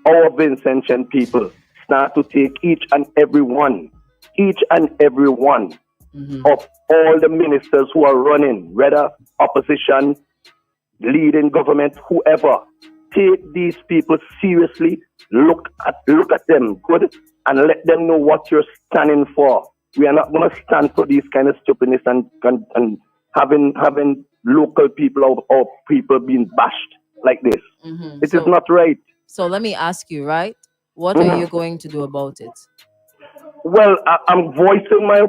our Vincentian people start to take each and every one of all the ministers who are running, whether opposition, leading government, whoever, take these people seriously, look at them good, and let them know what you're standing for. We are not going to stand for these kind of stupidness and having local people or people being bashed like this. It is not right. So let me ask you, right? What are you going to do about it? Well, I'm voicing my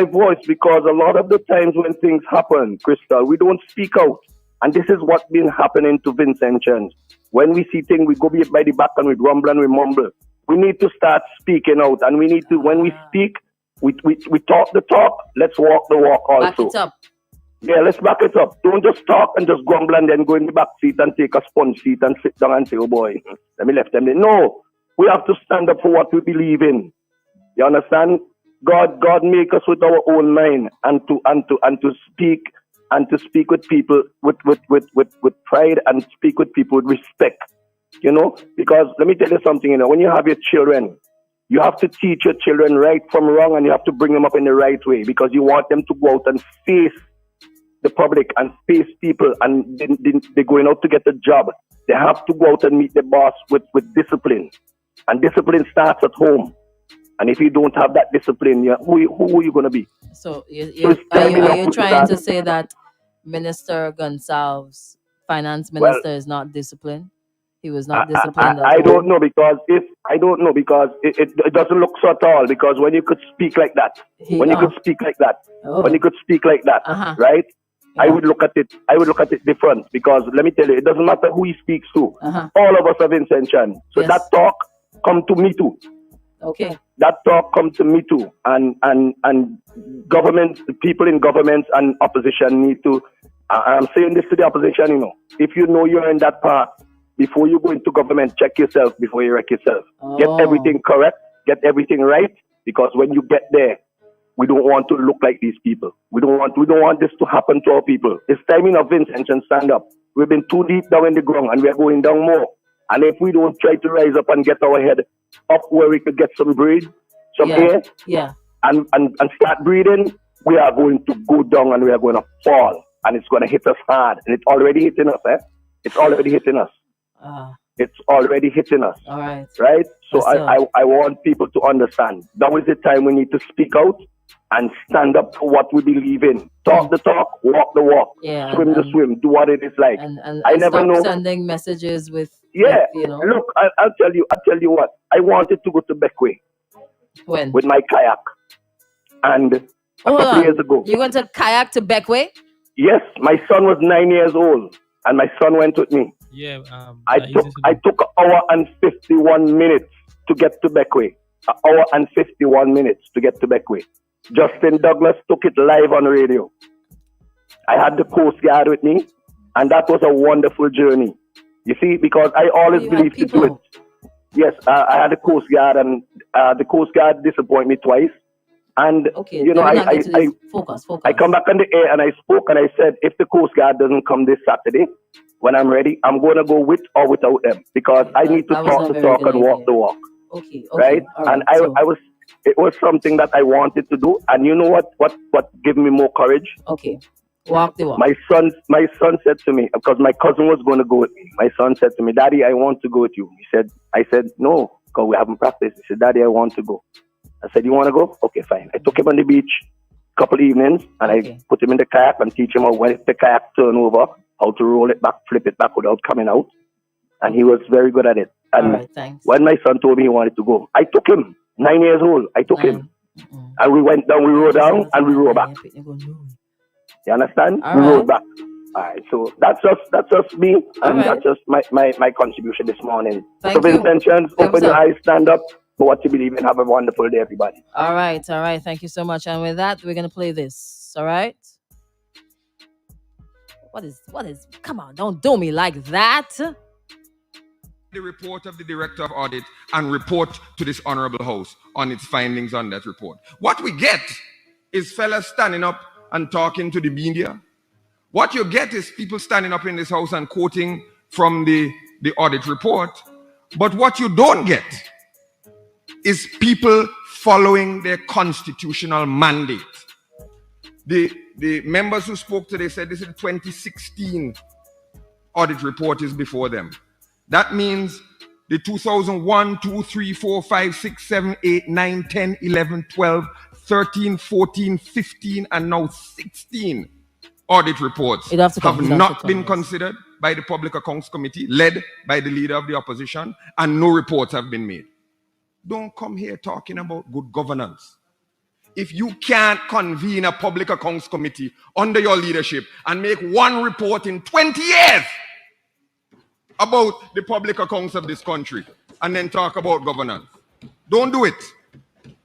voice because a lot of the times when things happen, Crystal, we don't speak out. And this is what's been happening to Vincentians. When we see things, we go by the back and we rumble and we mumble. We need to start speaking out. And we need to, when we speak, we talk the talk, let's walk the walk also. Back it up. Yeah, let's back it up. Don't just talk and just grumble and then go in the back seat and take a sponge seat and sit down and say, oh boy, let me left them there. No, we have to stand up for what we believe in. You understand? God make us with our own mind and to speak with people with pride and speak with people with respect. You know, because let me tell you something, you know, when you have your children, you have to teach your children right from wrong and you have to bring them up in the right way because you want them to go out and face the public and face people and they're going out to get a job. They have to go out and meet the boss with discipline. And discipline starts at home. And if you don't have that discipline, who are you going to be? So are you trying to say that Minister Gonsalves, finance minister, is not disciplined? He was not disciplined. I don't know because it doesn't look so at all. Because when you could speak like that, when you could speak like that, right? Yeah. I would look at it different because let me tell you, it doesn't matter who he speaks to. All of us are Vincentian. So that talk come to me too. Okay. That talk comes to me too. And government, people in governments and opposition need to, I'm saying this to the opposition, you know, if you know you're in that path, before you go into government, check yourself before you wreck yourself. Get everything correct, get everything right, because when you get there, we don't want to look like these people. We don't want this to happen to our people. It's time enough, Vincent, and stand up. We've been too deep down in the ground and we're going down more. And if we don't try to rise up and get our head up where we could get some air, and start breathing, we are going to go down and we are going to fall. And it's going to hit us hard. And it's already hitting us, It's already hitting us. It's already hitting us. All right. Right? So I want people to understand. Now is the time we need to speak out and stand up for what we believe in. Talk the talk, walk the walk, swim the swim, do what it is like. And I never know. Sending messages with you know. Look, I'll tell you what. I wanted to go to Beckway. When? With my kayak. And a couple years ago. You went to kayak to Beckway? Yes, my son was 9 years old and my son went with me. Yeah, I took 1 hour and 51 minutes to get to Beckway. 1 hour and 51 minutes to get to Beckway. Justin Douglas took it live on radio. I had the Coast Guard with me, and that was a wonderful journey. You see, because I always believed to do it. Yes, I had the Coast Guard, and the Coast Guard disappointed me twice. And you know, focus. I come back on the air and I spoke and I said, if the Coast Guard doesn't come this Saturday, when I'm ready, I'm going to go with or without them because I need to talk the talk and walk the walk. Okay. Right? And it was something that I wanted to do. And you know what gave me more courage? Okay. Walk the walk. My son said to me, because my cousin was going to go with me. My son said to me, Daddy, I want to go with you. I said, no, because we haven't practiced. He said, Daddy, I want to go. I said, you want to go? Okay, fine. I took him on the beach a couple evenings and I put him in the kayak and teach him how when the kayak turn over, how to roll it back, flip it back without coming out. And he was very good at it. And when my son told me he wanted to go, I took him, 9 years old. I took him. And we went down, we rode down and we rode back. You understand? We rode back. All right, so that's just me, and that's just my contribution this morning. So Vincentians, open your eyes, stand up for what you believe in. Have a wonderful day, everybody. All right. Thank you so much. And with that, we're gonna play this. All right. What is? Come on, don't do me like that. The report of the Director of Audit and report to this Honorable House on its findings on that report. What we get is fellas standing up and talking to the media. What you get is people standing up in this house and quoting from the audit report. But what you don't get is people following their constitutional mandate. The members who spoke today said this is the 2016 audit report is before them. That means the 2001, 2, 3, 4, 5, 6, 7, 8, 9, 10, 11, 12, 13, 14, 15, and now 16 audit reports have not been considered by the Public Accounts Committee, led by the leader of the opposition, and no reports have been made. Don't come here talking about good governance. If you can't convene a Public Accounts Committee under your leadership and make one report in 20 years about the public accounts of this country and then talk about governance, don't do it.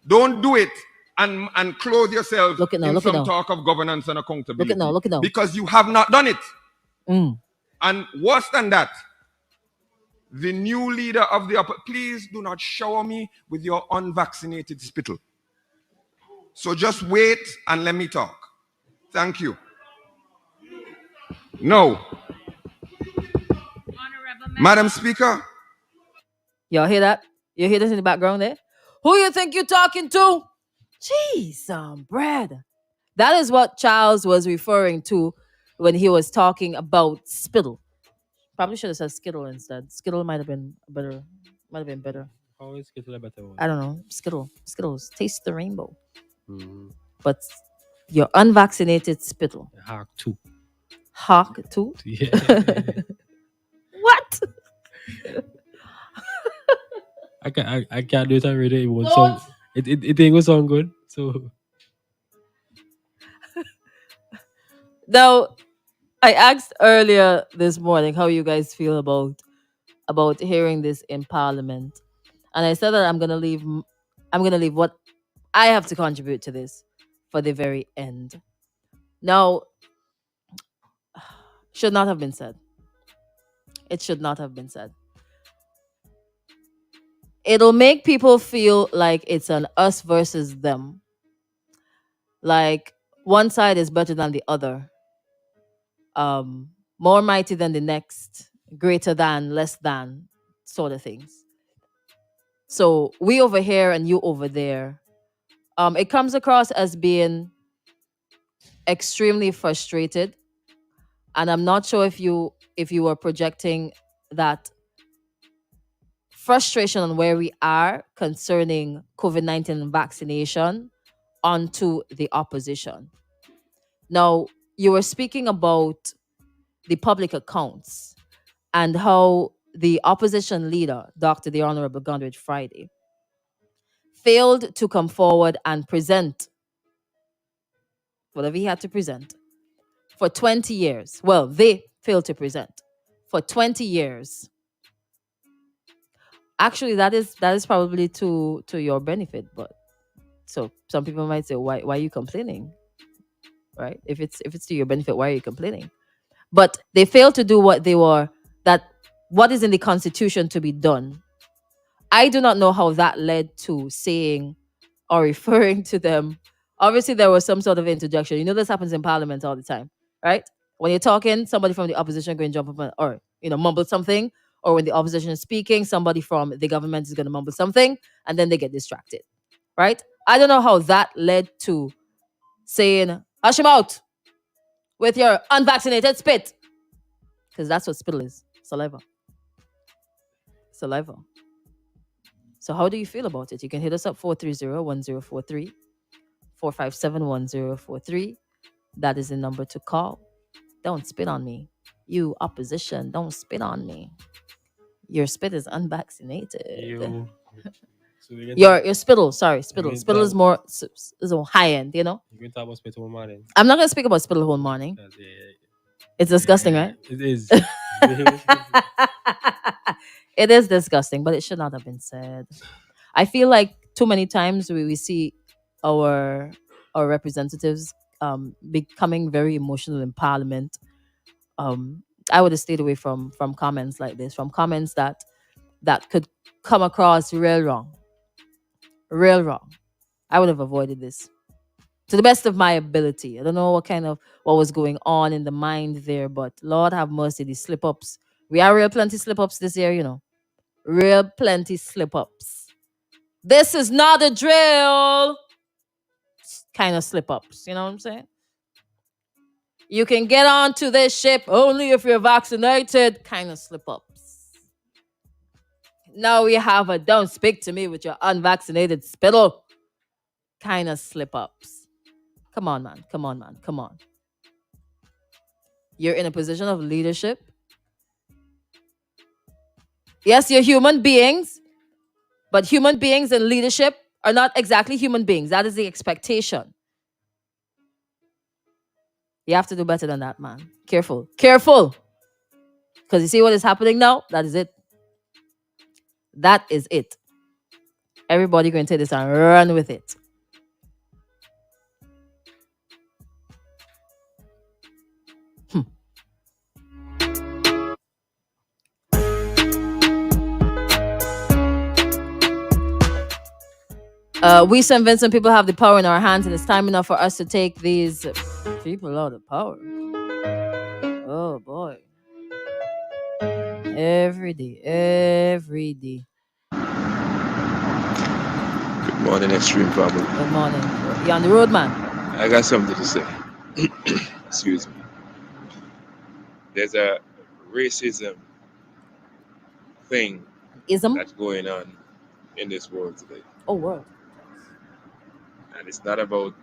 Don't do it and clothe yourself in some talk of governance and accountability. Look at now. Because you have not done it. And worse than that, the new leader of the please do not shower me with your unvaccinated spittle. So just wait and let me talk. Thank you. No. Madam Speaker. Y'all hear that? You hear this in the background there? Who you think you're talking to? Jeez, Brad. That is what Charles was referring to when he was talking about spittle. Probably should have said skittle instead. Skittle might have been better. How is skittle a better one? I don't know. Skittles. Taste the rainbow. But your unvaccinated spittle. Hark too. Hark too? Yeah. What? I can't do it on radio. It won't sound. It ain't gonna sound good. So now, I asked earlier this morning how you guys feel about hearing this in Parliament, and I said that I'm gonna leave what I have to contribute to this for the very end. Now, should not have been said. It should not have been said. It'll make people feel like it's an us versus them. Like one side is better than the other. More mighty than the next, greater than, less than, sort of things. So we over here and you over there. It comes across as being extremely frustrated. And I'm not sure if you were projecting that frustration on where we are concerning COVID-19 vaccination onto the opposition. Now, you were speaking about the public accounts and how the opposition leader, Dr. the Honorable Gondredge Friday, failed to come forward and present whatever he had to present for 20 years. Well, they failed to present for 20 years. Actually, that is probably to your benefit, but so some people might say, why are you complaining? Right? If it's to your benefit, why are you complaining? But they failed to do what is in the Constitution to be done. I do not know how that led to saying or referring to them. Obviously, there was some sort of interjection. You know, this happens in Parliament all the time, right? When you're talking, somebody from the opposition going to jump up or mumble something. Or when the opposition is speaking, somebody from the government is going to mumble something, and then they get distracted, right? I don't know how that led to saying, hush him out with your unvaccinated spit. Because that's what spittle is. Saliva. So how do you feel about it? You can hit us up 430-1043, 457-1043. That is the number to call. Don't spit on me. You opposition, don't spit on me. Your spit is unvaccinated. Your spittle, sorry, spittle. Spittle is more high end, you know? You can talk about spittle whole morning. I'm not gonna speak about spittle whole morning. It's disgusting, right? It is. It is disgusting, but it should not have been said. I feel like too many times we see our representatives becoming very emotional in Parliament. I would have stayed away from comments like this, from comments that could come across real wrong. I would have avoided this to the best of my ability. I don't know what was going on in the mind there, but Lord have mercy, these slip-ups. We are real plenty slip-ups this year, you know. Real plenty slip-ups. This is not a drill. Kind of slip-ups, you know what I'm saying? You can get onto this ship only if you're vaccinated. Kind of slip-ups. Now we have a don't speak to me with your unvaccinated spittle. Kind of slip-ups. Come on, man. Come on, man. Come on. You're in a position of leadership. Yes, you're human beings, but human beings in leadership are not exactly human beings. That is the expectation. You have to do better than that, man. Careful. Careful. Because you see what is happening now? That is it. That is it. Everybody going to take this and run with it. We St. Vincent people have the power in our hands, and it's time enough for us to take these people out of power. Oh boy. Every day. Every day. Good morning, Extreme Family. Good morning. You on the road, man? I got something to say. Excuse me. There's a racism thing Ism? that's going on in this world today. Oh, world. And it's not about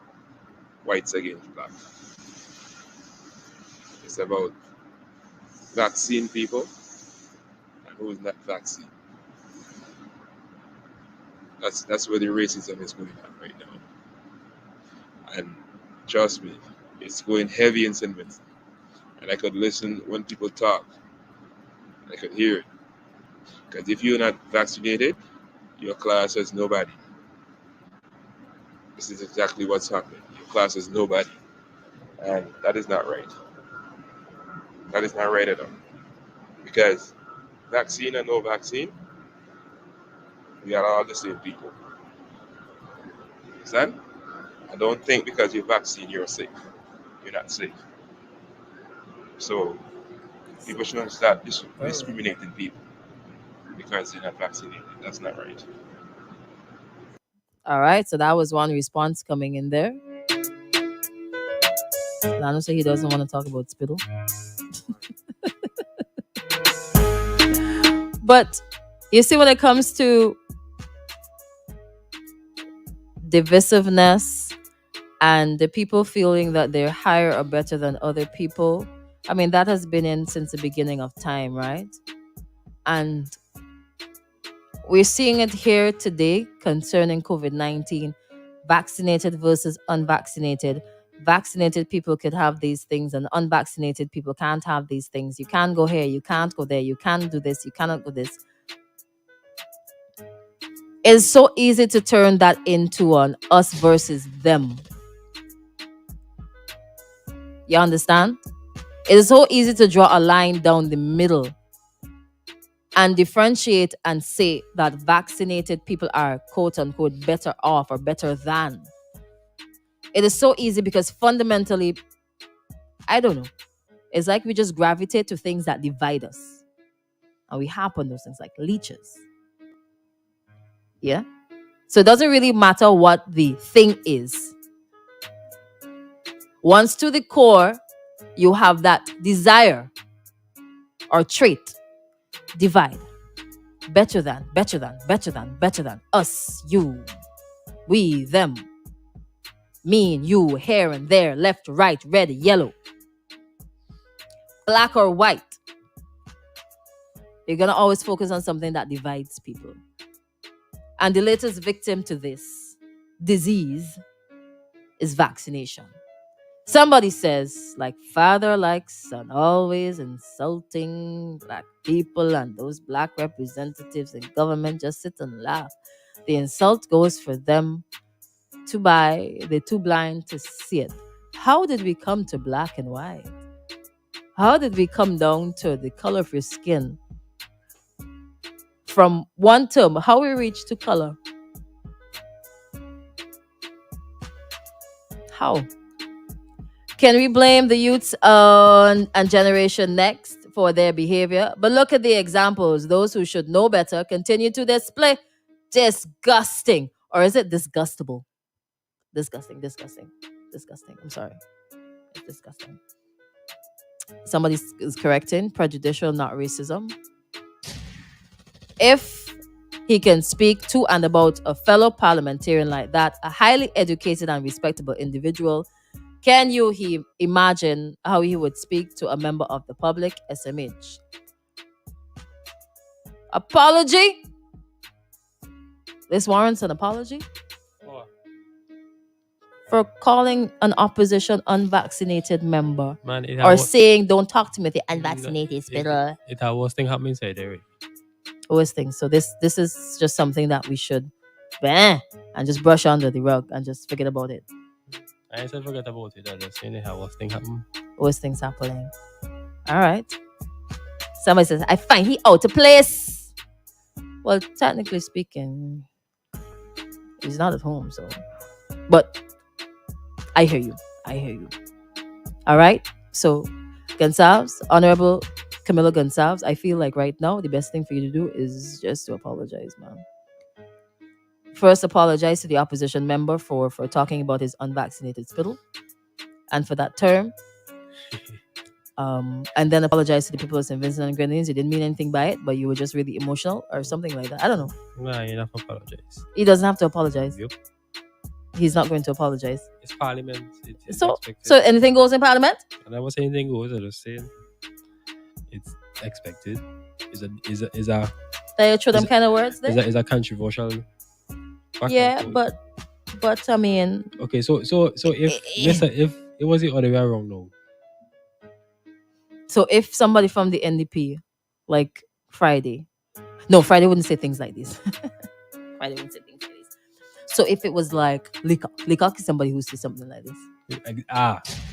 whites against black. It's about vaccine people and who's not vaccine. That's where the racism is going on right now. And trust me, it's going heavy in St. Vincent. And I could listen when people talk. I could hear it. Because if you're not vaccinated, your class has nobody. This is exactly what's happening. Your class is nobody. And that is not right. That is not right at all. Because vaccine and no vaccine, we are all the same people. Understand? I don't think because you're vaccinated, you're safe. You're not safe. So people shouldn't start discriminating people because they're not vaccinated. That's not right. All right. So that was one response coming in there. Lano said he doesn't want to talk about spittle. But you see, when it comes to divisiveness and the people feeling that they're higher or better than other people, I mean, that has been in since the beginning of time, right? And we're seeing it here today concerning COVID-19, vaccinated versus unvaccinated. Vaccinated people could have these things and unvaccinated people can't have these things. You can't go here, you can't go there, you can't do this, you cannot do this. It's so easy to turn that into an us versus them. You understand? It is so easy to draw a line down the middle and differentiate and say that vaccinated people are quote unquote better off or better than. It is so easy because fundamentally, I don't know. It's like we just gravitate to things that divide us. And we harp on those things like leeches. Yeah? So it doesn't really matter what the thing is. Once to the core, you have that desire or trait, divide. Better than, better than, better than, better than. Us, you, we, them. Me and you, here and there, left, right, red, yellow. Black or white. You're going to always focus on something that divides people. And the latest victim to this disease is vaccination. Somebody says, like father, like son, always insulting black people, and those black representatives in government just sit and laugh. The insult goes for them to buy, they're too blind to see it. How did we come to black and white? How did we come down to the color of your skin? From one term, how we reach to color? How? Can we blame the youths and Generation Next for their behavior. But look at the examples. Those who should know better continue to display disgusting. Or is it disgustable? Disgusting. I'm sorry. It's disgusting. Somebody is correcting. Prejudicial, not racism. If he can speak to and about a fellow parliamentarian like that, a highly educated and respectable individual, can you imagine how he would speak to a member of the public? SMH. Apology? This warrants an apology? Oh, For calling an opposition unvaccinated member man, or saying, don't talk to me with the unvaccinated it, spittle. it had worse thing happening inside there. Worst thing. So this is just something that we should and just brush under the rug and just forget about it. I said forget about it. I just saying it had worse thing happen. Worst things happening. All right. Somebody says, I find he out of place. Well, technically speaking, he's not at home, so. But I hear you. All right. So, Gonsalves, Honorable Camilo Gonsalves, I feel like right now the best thing for you to do is just to apologize, man. First, apologize to the opposition member for talking about his unvaccinated spittle and for that term. And then apologize to the people of St. Vincent and Grenadines. You didn't mean anything by it, but you were just really emotional or something like that. I don't know. Nah, you don't have to apologize. He doesn't have to apologize. Yep. He's not going to apologize. It's Parliament. It's So expected. anything goes in Parliament? I never say anything goes. I just saying it's expected. Is a They throw them kind of words there. is a controversial. Yeah, but I mean, okay. So if it was the other way around now. so if somebody from the NDP, like Friday wouldn't say things like this. Friday wouldn't say things like this. So if it was like Leacock is somebody who says something like this.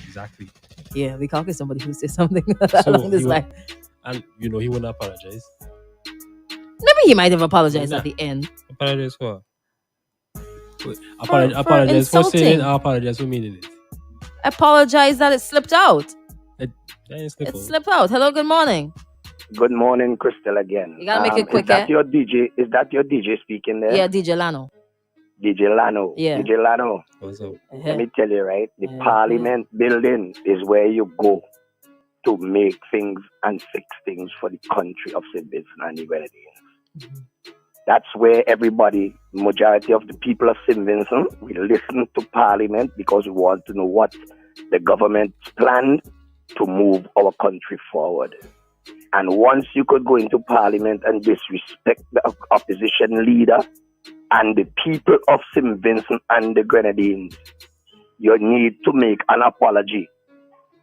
Exactly. Yeah, Leacock is somebody who says something So along this line. And he wouldn't apologize. Maybe he might have apologized at the end. Apologize for? For Apologize for saying insulting. it. Apologize for meaning it. Apologize that it slipped out. It Slipped out. Hello, good morning. Good morning, Crystal again. You gotta make it quick, Is that your DJ? Is that your DJ speaking there? Yeah, DJ Lano. DJ Lano. Yeah. DJ Lano. What's up? Let me tell you, right? The Uh-huh. Parliament building is where you go to make things and fix things for the country of St. Vincent and the Grenadines. Mhm. That's where everybody, majority of the people of St. Vincent, we listen to Parliament because we want to know what the government planned to move our country forward. And once you could go into Parliament and disrespect the opposition leader and the people of St. Vincent and the Grenadines, you need to make an apology.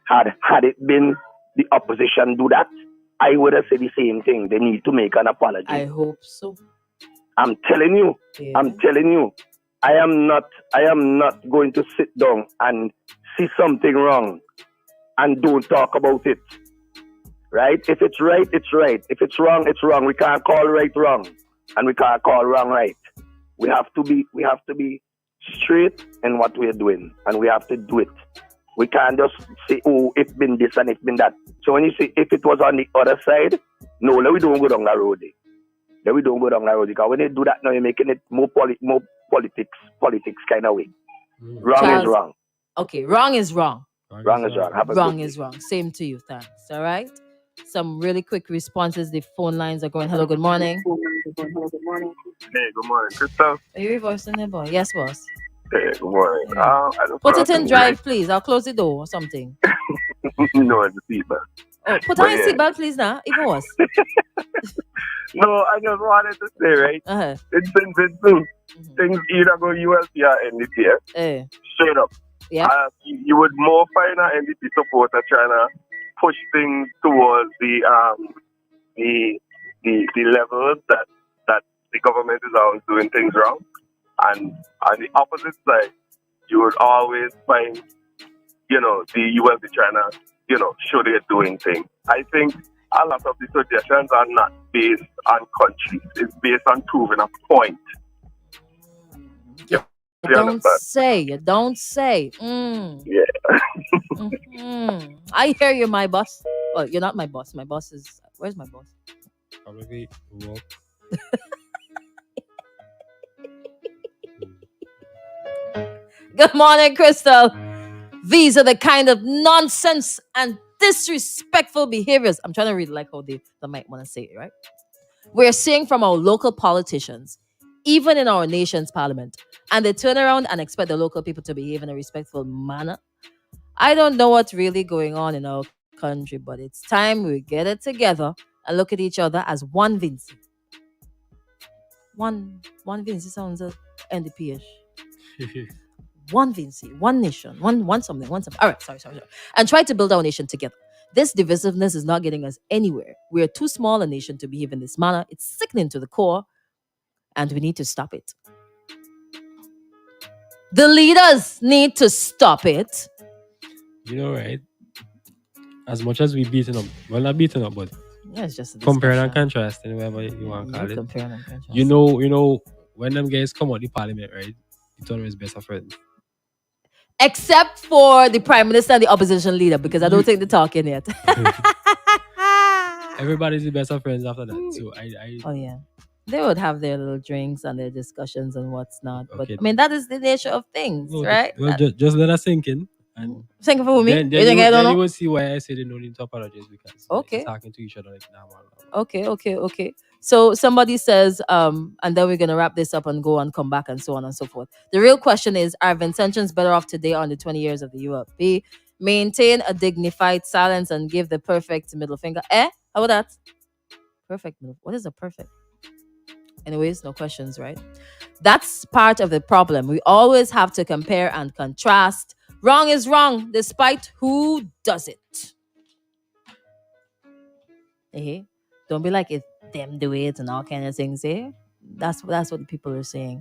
Had it been the opposition do that, I would have said the same thing. They need to make an apology. I hope so. I'm telling you. Yeah. I'm telling you. I am not going to sit down and see something wrong and don't talk about it. Right? If it's right, it's right. If it's wrong, it's wrong. We can't call right wrong, and we can't call wrong right. We have to be straight in what we're doing, and we have to do it. We can't just say, oh, it's been this and it's been that. So when you say if it was on the other side, no, let we don't go down that road. Let we don't go down that road, because when you do that now, you're making it more politics kind of way. Wrong Charles, is wrong. Okay, wrong is wrong. Wrong is wrong. Have a Wrong good is day. wrong. Same to you. Thanks. All right. Some really quick responses. The phone lines are going. Hello, good morning. Hey, good morning, Crystal. Are you reversing the boy? Yes, boss. Hey, good morning. Yeah. I just Put want it in to- drive, please. I'll close the door or something. No, it's a feedback. Oh, put But on your yeah. seatbelt, please, now. Even worse. No, I just wanted to say, right? Uh-huh. It's been two Mhm. things either go ULC or NDP. Straight up. Yeah. You would more find an NDP supporter trying to push things towards the levels that the government is always doing things wrong, and on the opposite side, you would always find, the ULC trying to, show they're doing things. I think a lot of the suggestions are not based on countries; it's based on proving a point. You You don't understand? say. You don't say. Yeah. I hear you, my boss. Oh, you're not my boss. My boss is. Where's my boss? Probably work. Good morning, Crystal. These are the kind of nonsense and disrespectful behaviors. I'm trying to read like how they might want to say it, right? We're seeing from our local politicians, even in our nation's parliament, and they turn around and expect the local people to behave in a respectful manner. I don't know what's really going on in our country, but it's time we get it together and look at each other as one Vinci. One Vinci sounds NDP-ish. One Vinci, one nation, one something. All right, sorry. And try to build our nation together. This divisiveness is not getting us anywhere. We are too small a nation to behave in this manner. It's sickening to the core, and we need to stop it. The leaders need to stop it. You know, right? As much as we beaten up, well, not beaten up, but Yeah, it's just a comparing and discussion. contrasting, whatever you want to call it. Comparing and contrasting. You know, when them guys come out the parliament, right? It's always best of friends. Except for the prime minister and the opposition leader, because I don't think they're talking yet. Everybody's the best of friends after that. So I Oh yeah, they would have their little drinks and their discussions and what's not. But Okay. I mean, that is the nature of things, well, right? Well, just let us sink in. And Thank you for me. then You think I then don't you know? will see why I say they don't need to apologize, because Okay. they're talking to each other like nah, man. Okay. So somebody says, and then we're gonna wrap this up and go and come back and so on and so forth. The real question is, are Vincentians better off today on the 20 years of the UFP? Maintain a dignified silence and give the perfect middle finger. How about that? Perfect middle. What is a perfect? Anyways, no questions, right? That's part of the problem. We always have to compare and contrast. Wrong is wrong, despite who does it. Don't be like it them do it and all kind of things. That's what the people are saying.